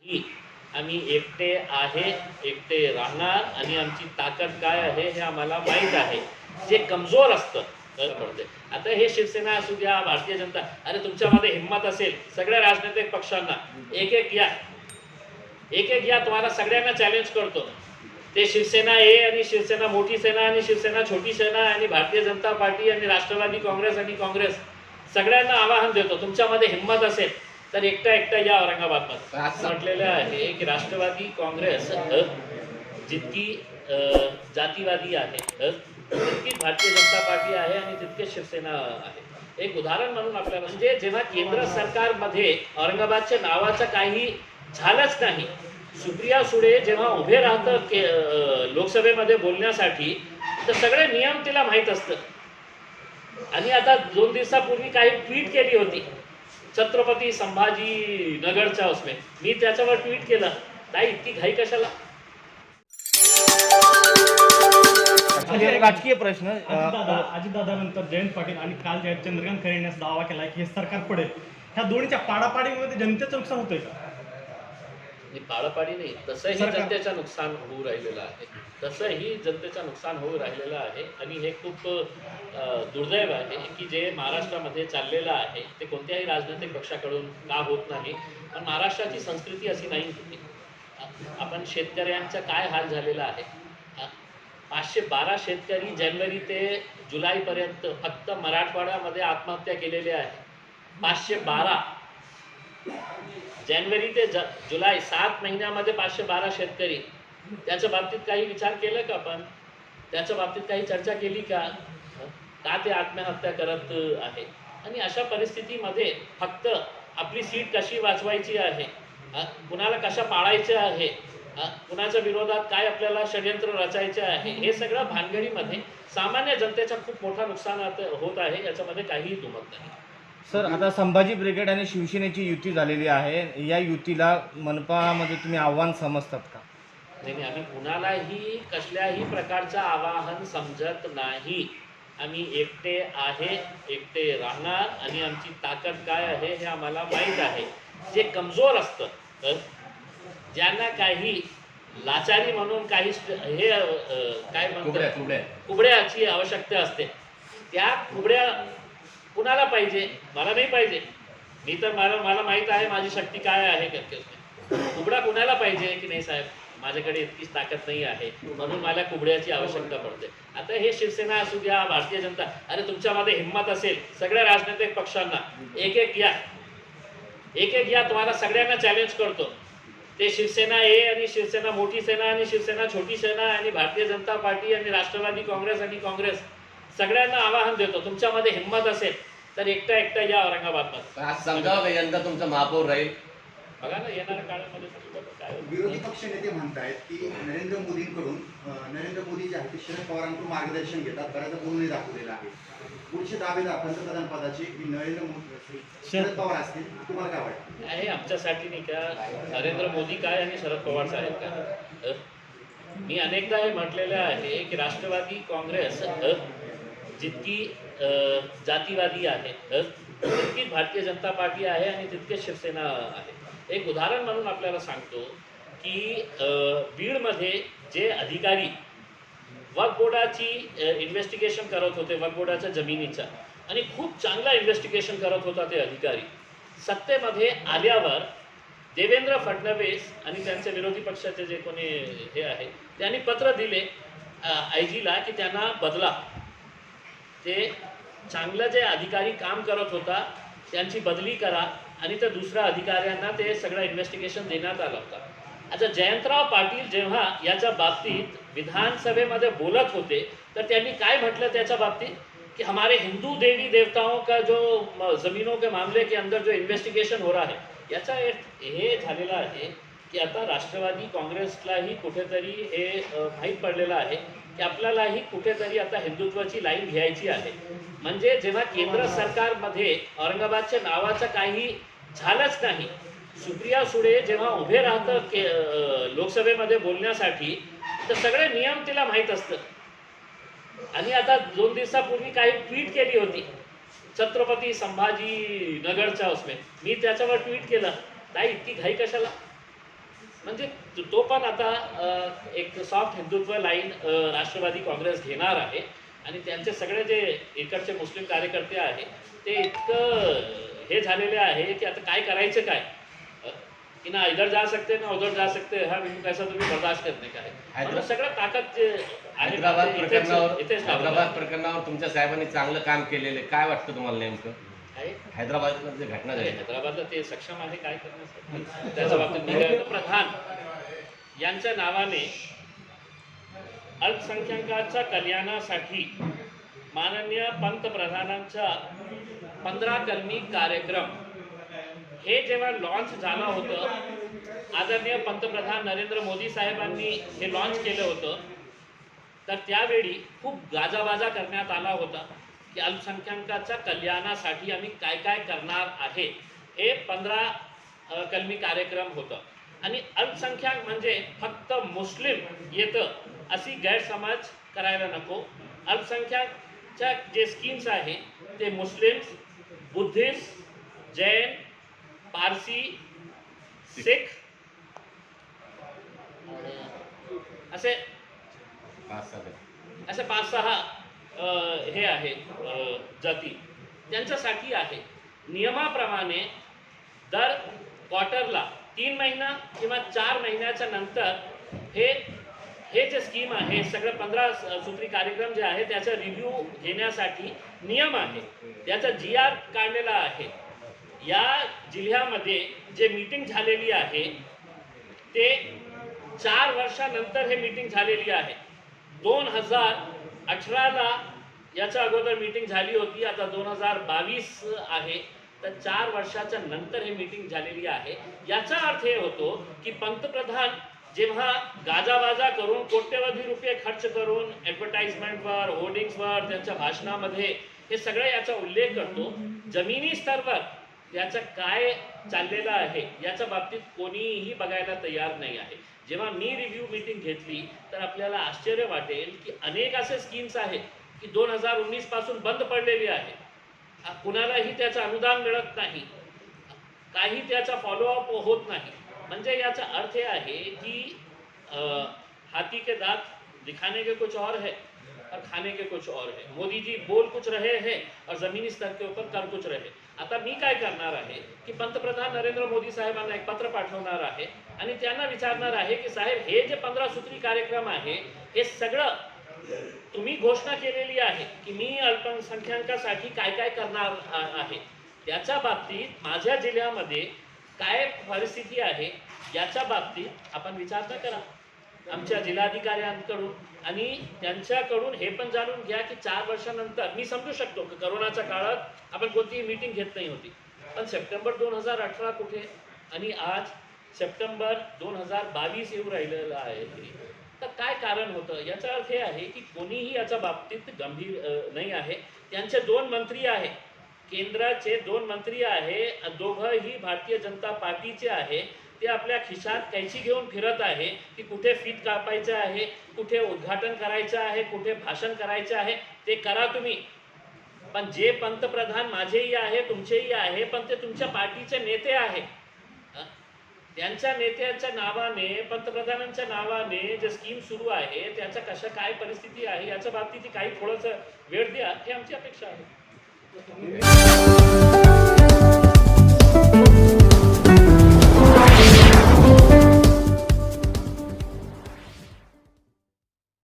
की आम्ही एकटे आहे, एकटे राहणार आणि आमची ताकद काय आहे हे आम्हाला माहीत आहे. जे कमजोर असतं पडते. आता हे शिवसेना असू द्या, भारतीय जनता, अरे तुमच्यामध्ये हिंमत असेल सगळ्या राजनैतिक पक्षांना एक एक या, एक एक या, तुम्हाला सगळ्यांना चॅलेंज करतो. ते शिवसेना ए आणि शिवसेना मोठी सेना आणि शिवसेना छोटी सेना आणि भारतीय जनता पार्टी आणि राष्ट्रवादी काँग्रेस आणि काँग्रेस सगळ्यांना आवाहन देतो, तुमच्यामध्ये हिंमत असेल तर एकटा एकटा या औरंगाबादमध्ये. असं म्हटलेलं आहे की राष्ट्रवादी काँग्रेस जितकी जातीवादी आहे तितकीच भारतीय जनता पार्टी आहे आणि तितकेच शिवसेना आहे. एक उदाहरण म्हणून आपल्याला म्हणजे जेव्हा केंद्र सरकारमध्ये औरंगाबादच्या नावाचं काही झालंच नाही, सुप्रिया सुळे जेव्हा उभे राहतं लोकसभेमध्ये बोलण्यासाठी तर सगळे नियम तिला माहीत असतं. आणि आता 2 दिवसापूर्वी काही ट्विट केली होती छत्रपती संभाजी नगरच्या उसमे, मी त्याच्यावर ट्विट केलं, ताई इतकी घाई कशाला. राजकीय प्रश्न अजितदादानंतर जयंत पाटील आणि काल चंद्रकांत खैरे यांनी दावा केला की हे सरकार पडेल. ह्या दोन्हीच्या पाडापाडीमध्ये जनतेचं नुकसान होतंय का? पाडापाडी नाही, तसंही जनतेचं नुकसान होऊ राहिलेलं आहे, तसंही जनतेचं नुकसान होऊ राहिलेलं आहे. आणि हे खूप दुर्दैव आहे की जे महाराष्ट्रामध्ये चाललेलं आहे ते कोणत्याही राजनैतिक पक्षाकडून का होत नाही. पण महाराष्ट्राची संस्कृती अशी नाही होती. आपण शेतकऱ्यांचा काय हाल झालेला आहे. 512 शेतकरी जानेवारी ते जुलैपर्यंत फक्त मराठवाड्यामध्ये आत्महत्या केलेल्या आहे. 512 जानेवारी ते जुलै 7 महिन्यामध्ये 512 शेतकरी. त्याच्या बाबतीत काही विचार केला का आपण? त्याच्या बाबतीत काही चर्चा केली का ते आत्महत्या करत आहे. आणि अशा परिस्थितीमध्ये फक्त आपली सीट कशी वाचवायची आहे, कुणाला कशा पाळायचं आहे, कुणाच्या विरोधात काय आपल्याला षडयंत्र रचायचे आहे, हे सगळं भानगडीमध्ये सामान्य जनतेचा खूप मोठा नुकसान होत आहे, याच्यामध्ये काहीही दुमत नाही. सर, आता संभाजी ब्रिगेड आणि शिवसेनेची युती झालेली आहे, या युतीला मनपामध्ये तुम्ही आव्हान समजतात का? नाही, आम्ही कुणालाही कसल्याही प्रकारचं आवाहन समजत नाही. आम्ही एकटे आहे, एकटे राहणार आणि आमची ताकद काय आहे हे आम्हाला माहीत आहे. जे कमजोर असतं, ज्यांना काही लाचारी म्हणून काही हे काय म्हणतात कुबड्याची आवश्यकता असते, त्या कुबड्या कुणाला पाहिजे? मला नाही पाहिजे. मी तर मला माहीत आहे माझी शक्ती काय आहे. कुबडा कुणाला पाहिजे की नाही साहेब, माझ्याकडे इतकीच ताकद नाही आहे म्हणून मला कुबड्याची आवश्यकता पडते. आता हे शिवसेना असू द्या, भारतीय जनता, अरे तुमच्यामध्ये हिंमत असेल सगळ्या राजनैतिक पक्षांना एक एक या, एक एक या, तुम्हाला सगळ्यांना चॅलेंज करतो. ते शिवसेना ए आणि शिवसेना मोठी सेना आणि शिवसेना छोटी सेना आणि भारतीय जनता पार्टी आणि राष्ट्रवादी काँग्रेस आणि काँग्रेस सगळ्यांना आवाहन देतो, तुमच्यामध्ये हिंमत असेल तर एकटा एकटा या औरंगाबादमध्ये. आज समजावं का यंदा तुमचा महापौर राहील? बघा ना, येणाऱ्या काळामध्ये काय विरोधी पक्ष नेते म्हणतायत की नरेंद्र मोदी जे आहेत ते शरद पवारांकडून मार्गदर्शन घेतात, बऱ्याचदा बोलून दाखवलेलं आहे. पुढचे दावेदार पंतप्रधान पदाचे नरेंद्र मोदी शरद पवार असतील, तुम्हाला काय वाटतं? आहे आमच्यासाठी नाही का नरेंद्र मोदी काय आणि शरद पवार साहेब का. मी अनेकदा हे म्हटलेलं आहे की राष्ट्रवादी काँग्रेस जितकी जातीवादी आहे तितकीच भारतीय जनता पार्टी आहे आणि तितकेच शिवसेना आहे. एक उदाहरण म्हणून आपल्याला सांगतो की बीडमध्ये जे अधिकारी वक्फ बोर्डाची इन्व्हेस्टिगेशन करत होते, वक्फ बोर्डाच्या जमिनीचा, आणि खूप चांगला इन्व्हेस्टिगेशन करत होता ते अधिकारी, सत्तेमध्ये आल्यावर देवेंद्र फडणवीस आणि त्यांचे विरोधी पक्षाचे जे कोणी हे आहे त्यांनी पत्र दिले IG ला की त्यांना बदला. ते चांगलं जे अधिकारी काम करत होता त्यांची बदली करा आणि त्या दुसऱ्या अधिकाऱ्यांना ते सगळं इन्व्हेस्टिगेशन देण्यात आलं होतं. आता जयंतराव पाटील जेव्हा याच्या बाबतीत विधानसभेमध्ये बोलत होते तर त्यांनी काय म्हटलं त्याच्या बाबतीत कि हमारे हिंदू देवी देवताओं का जो जमीनों के मामले के अंदर जो इन्व्हेस्टिगेशन हो रहा है, याचा हे झालेलं आहे की आता राष्ट्रवादी काँग्रेसलाही कुठेतरी हे माहीत पडलेलं आहे की आपल्यालाही कुठेतरी आता हिंदुत्वाची लाईन घ्यायची आहे. म्हणजे जेव्हा केंद्र सरकारमध्ये औरंगाबादच्या नावाचं काही झालंच नाही, सुप्रिया सुळे जेव्हा उभे राहतं लोकसभेमध्ये बोलण्यासाठी तर सगळे नियम तिला माहीत असतं. आणि आता 2 दिवसापूर्वी काही ट्विट केली होती छत्रपती संभाजी नगरच्या उसमे, मी त्याच्यावर ट्विट केलं, ताई इतकी घाई कशाला. म्हणजे तो पण आता एक सॉफ्ट हिंदुत्व लाईन राष्ट्रवादी काँग्रेस घेणार आहे आणि त्यांचे सगळे जे इकडचे मुस्लिम कार्यकर्ते आहे ते इतकं हे झालेले आहे की आता काय करायचं काय कि ना इधर जा सकते ना उधर जा सकते हा बिल्कुल कैसा तुम्ही बर्दाश्त करणे काय म्हणून सगळं ताकद जे आहे हैदराबाद ते प्रकरणावर इथेच लागलं हैदराबाद आहे. प्रकरणावर तुमच्या साहेबांनी चांगलं काम केलेलं आहे. काय वाटतं तुम्हाला नेमकं आहे. हैदराबादला जे घटना झाली हैदराबादला ते सक्षम आहे काय करण्यासाठी त्याच्या बाबतीत मी काय म्हणतो, प्रधान यांच्या नावाने अल्पसंख्याकांच्या कल्याणासाठी माननीय पंतप्रधानांचा 15 कलमी कार्यक्रम हे जेव्हा लॉन्च झालं होतं आदरणीय पंतप्रधान नरेंद्र मोदी साहेबांनी हे लॉन्च केलं होतं तर त्यावेळी खूप गाजाबाजा करण्यात आला होता की अल्पसंख्याकांच्या कल्याणासाठी आम्ही काय काय करणार आहे हे 15 कलमी कार्यक्रम होतं आणि अल्पसंख्याक म्हणजे फक्त मुस्लिम येतं अशी गैरसमज करायला नको. अल्पसंख्याकच्या जे स्कीम्स आहे ते मुस्लिम्स, बुद्धिस्ट, जैन, पारसी, सिख असे 5-6 हे आहे जाती त्यांच्यासाठी आहे. नियमाप्रमाणे दर क्वार्टरला 3 महिना किंवा 4 महिन्याच्या नंतर हे जे स्कीम आहे सगळं 15 सूत्री कार्यक्रम जे आहे त्याचा रिव्ह्यू घेण्यासाठी नियम आहे. त्याचा GR काढलेला आहे. या जिल्ह्यामध्ये जे मीटिंग झालेली आहे ते 4 वर्षानंतर हे मीटिंग झालेली आहे. 2018ला याच्या अगोदर मीटिंग झाली होती. आता 2022 आहे तर 4 वर्षाच्या नंतर हे मीटिंग झालेली आहे. याचा अर्थ हे होतो की पंतप्रधान जेव्हा गाजाबाजा करून कोट्यवधी रुपये खर्च करून ॲडव्हर्टाइजमेंटवर, होर्डिंग्सवर, त्यांच्या भाषणामध्ये हे सगळं याचा उल्लेख करतो. जमिनी स्तरावर याचं काय चाललेलं आहे याच्या बाबतीत कोणीही बघायला तयार नाही आहे. जेव्हा मी रिव्ह्यू मीटिंग घेतली तर आपल्याला आश्चर्य वाटेल की अनेक असे स्कीम्स आहेत की 2019 पासून बंद पडलेली आहे. कुणालाही त्याचं अनुदान मिळत नाही, काही त्याचा फॉलोअप होत नाही. म्हणजे याचा अर्थ हे आहे की हाथी के दांत दिखाने के कुछ और है और खाने के कुछ और है. मोदी जी बोल कुछ रहे हैं और जमीनी स्तर के ऊपर कर कुछ रहे. आता मी काय करणार आहे की पंतप्रधान नरेंद्र मोदी साहेबांना एक पत्र पाठवणार आहे आणि त्यांना विचारणार आहे की साहेब हे जे 15 सूत्री कार्यक्रम आहे हे सगळं तुम्ही घोषणा केलेली आहे की मी अल्पसंख्याकांसाठी काय काय करणार आहे त्याच्या बाबतीत माझ्या जिल्ह्यामध्ये काय परिस्थिती आहे याच्या बाबतीत आपण विचार न करा आमच्या जिल्हाधिकाऱ्यांकडून आणि त्यांच्याकडून हे पण जाणून घ्या की 4 वर्षानंतर मी समजू शकतो की करोनाच्या काळात आपण कोणतीही मीटिंग घेत नाही होती पण सप्टेंबर 2018 कुठे आणि आज सप्टेंबर 2022 येऊ राहिलेलं आहे. तर काय कारण होतं याचा अर्थ हे आहे की कोणीही याच्या बाबतीत गंभीर नाही आहे. त्यांचे 2 मंत्री आहे, केंद्राचे 2 मंत्री आहे, दोघंही भारतीय जनता पार्टीचे आहे. ते आपल्या खिशात कैची घेऊन फिरत आहे की कुठे फीत कापायचं आहे, कुठे उद्घाटन करायचं आहे, कुठे भाषण करायचं आहे ते करा तुम्ही. पण जे पंतप्रधान माझेही आहे तुमचेही आहे पण ते तुमच्या पार्टीचे नेते आहे. त्यांच्या नेत्याच्या नावाने पंतप्रधानांच्या नावाने जे स्कीम सुरू आहे त्याच्या कशा काय परिस्थिती आहे याच्या बाबतीत काही थोडंसं वेळ द्या ही आमची अपेक्षा आहे.